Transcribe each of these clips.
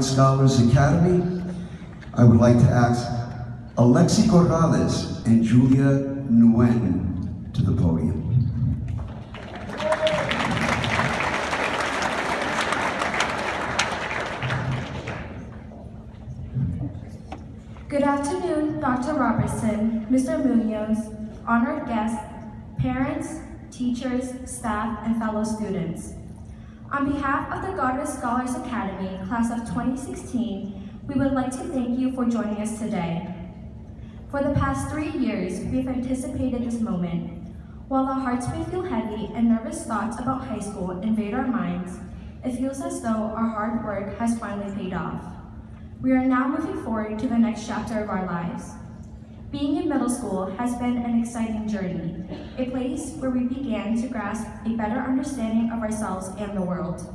Scholars Academy, I would like to ask Alexy Corrales and Julia Nguyen to the podium. Good afternoon, Dr. Robertson, Mr. Munoz, honored guests, parents, teachers, staff, and fellow students. On behalf of the Goddard Scholars Academy, class of 2016, we would like to thank you for joining us today. For the past 3 years, we've anticipated this moment. While our hearts may feel heavy and nervous thoughts about high school invade our minds, it feels as though our hard work has finally paid off. We are now moving forward to the next chapter of our lives. Being in middle school has been an exciting journey, a place where we began to grasp a better understanding of ourselves and the world.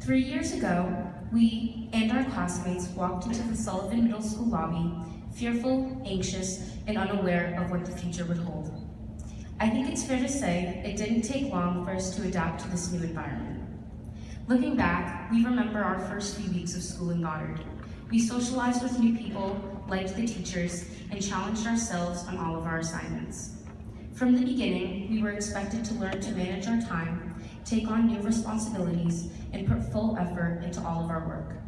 3 years ago, we and our classmates walked into the Sullivan Middle School lobby, fearful, anxious, and unaware of what the future would hold. I think it's fair to say it didn't take long for us to adapt to this new environment. Looking back, we remember our first few weeks of school in Goddard. We socialized with new people, liked the teachers, and challenged ourselves on all of our assignments. From the beginning, we were expected to learn to manage our time, take on new responsibilities, and put full effort into all of our work.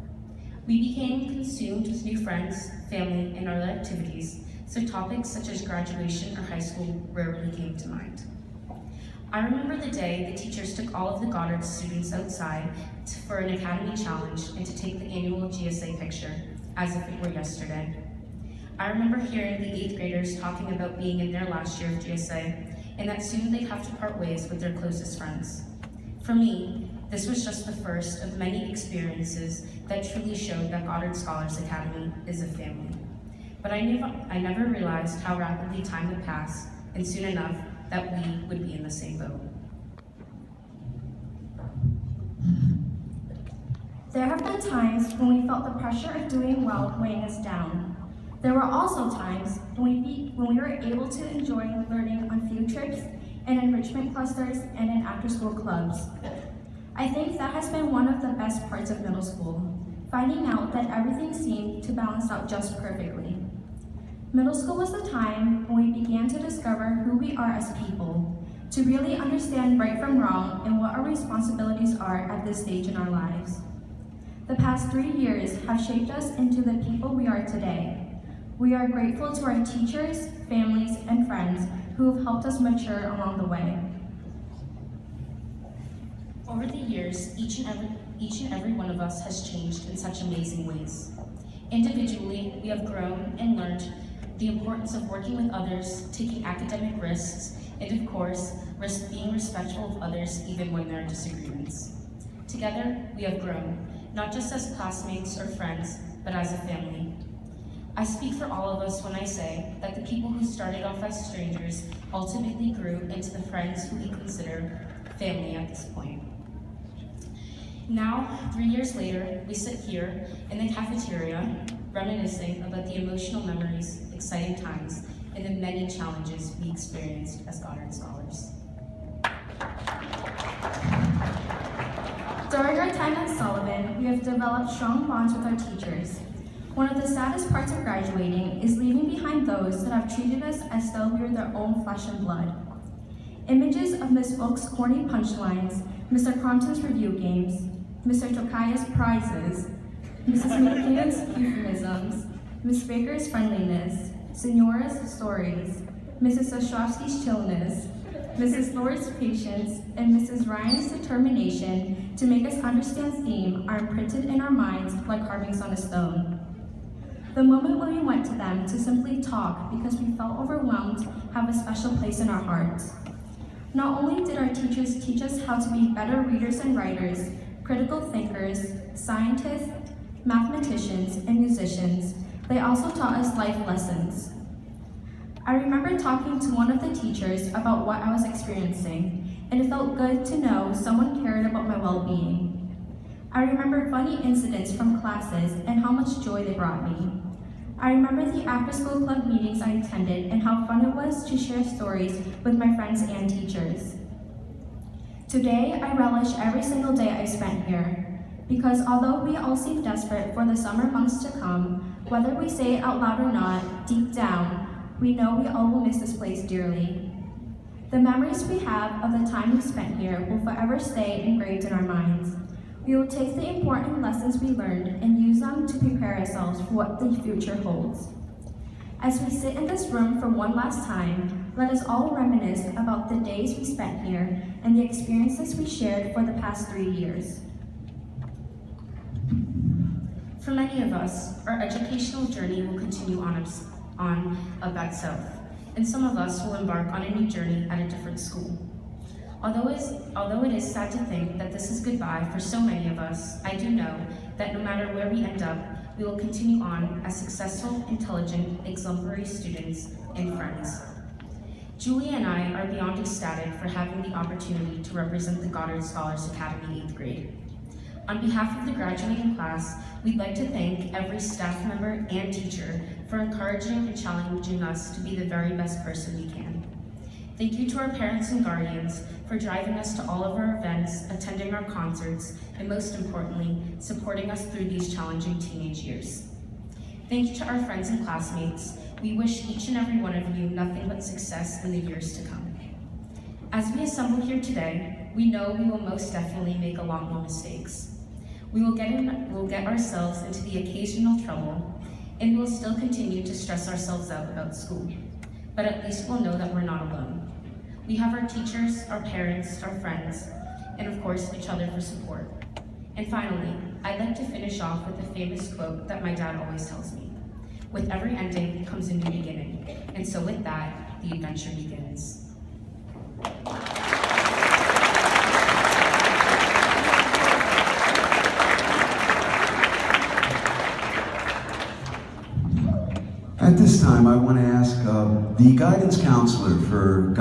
We became consumed with new friends, family, and other activities, so topics such as graduation or high school rarely came to mind. I remember the day the teachers took all of the Goddard students outside for an academy challenge and to take the annual GSA picture, as if it were yesterday. I remember hearing the 8th graders talking about being in their last year of GSA and that soon they'd have to part ways with their closest friends. For me, this was just the first of many experiences that truly showed that Goddard Scholars Academy is a family. But I never realized how rapidly time would pass, and soon enough, that we would be in the same boat. There have been times when we felt the pressure of doing well weighing us down. There were also times when we were able to enjoy learning on field trips and enrichment clusters and in after-school clubs. I think that has been one of the best parts of middle school, finding out that everything seemed to balance out just perfectly. Middle school was the time when we began to discover who we are as people, to really understand right from wrong and what our responsibilities are at this stage in our lives. The past 3 years have shaped us into the people we are today. We are grateful to our teachers, families, and friends who have helped us mature along the way. Over the years, each and every one of us has changed in such amazing ways. Individually, we have grown and learned the importance of working with others, taking academic risks, and of course, being respectful of others even when there are disagreements. Together, we have grown, not just as classmates or friends, but as a family. I speak for all of us when I say that the people who started off as strangers ultimately grew into the friends who we consider family at this point. Now, 3 years later, we sit here in the cafeteria, reminiscing about the emotional memories, exciting times, and the many challenges we experienced as Goddard Scholars. During our time at Sullivan, we have developed strong bonds with our teachers. One of the saddest parts of graduating is leaving behind those that have treated us as though we were their own flesh and blood. Images of Miss Oak's corny punchlines, Mr. Crompton's review games, Mr. Tokaya's prizes, Mrs. McCann's euphemisms, Miss Baker's friendliness, Senora's stories, Mrs. Ostrowski's chillness, Mrs. Lord's patience, and Mrs. Ryan's determination to make us understand theme are imprinted in our minds like carvings on a stone. The moment when we went to them to simply talk because we felt overwhelmed have a special place in our hearts. Not only did our teachers teach us how to be better readers and writers, critical thinkers, scientists, mathematicians, and musicians, they also taught us life lessons. I remember talking to one of the teachers about what I was experiencing, and it felt good to know someone cared about my well-being. I remember funny incidents from classes and how much joy they brought me. I remember the after-school club meetings I attended and how fun it was to share stories with my friends and teachers. Today, I relish every single day I spent here, because although we all seem desperate for the summer months to come, whether we say it out loud or not, deep down, we know we all will miss this place dearly. The memories we have of the time we spent here will forever stay engraved in our minds. We will take the important lessons we learned and use them to prepare ourselves for what the future holds. As we sit in this room for one last time, let us all reminisce about the days we spent here and the experiences we shared for the past 3 years. For many of us, our educational journey will continue on up at South, and some of us will embark on a new journey at a different school. Although it is sad to think that this is goodbye for so many of us, I do know that no matter where we end up, we will continue on as successful, intelligent, exemplary students and friends. Julia and I are beyond ecstatic for having the opportunity to represent the Goddard Scholars Academy 8th grade. On behalf of the graduating class, we'd like to thank every staff member and teacher for encouraging and challenging us to be the very best person we can. Thank you to our parents and guardians for driving us to all of our events, attending our concerts, and most importantly, supporting us through these challenging teenage years. Thank you to our friends and classmates. We wish each and every one of you nothing but success in the years to come. As we assemble here today, we know we will most definitely make a lot more mistakes. We'll get ourselves into the occasional trouble, and we'll still continue to stress ourselves out about school. But at least we'll know that we're not alone. We have our teachers, our parents, our friends, and of course, each other for support. And finally, I'd like to finish off with a famous quote that my dad always tells me. With every ending comes a new beginning. And so with that, the adventure begins. At this time, I want to ask the guidance counselor for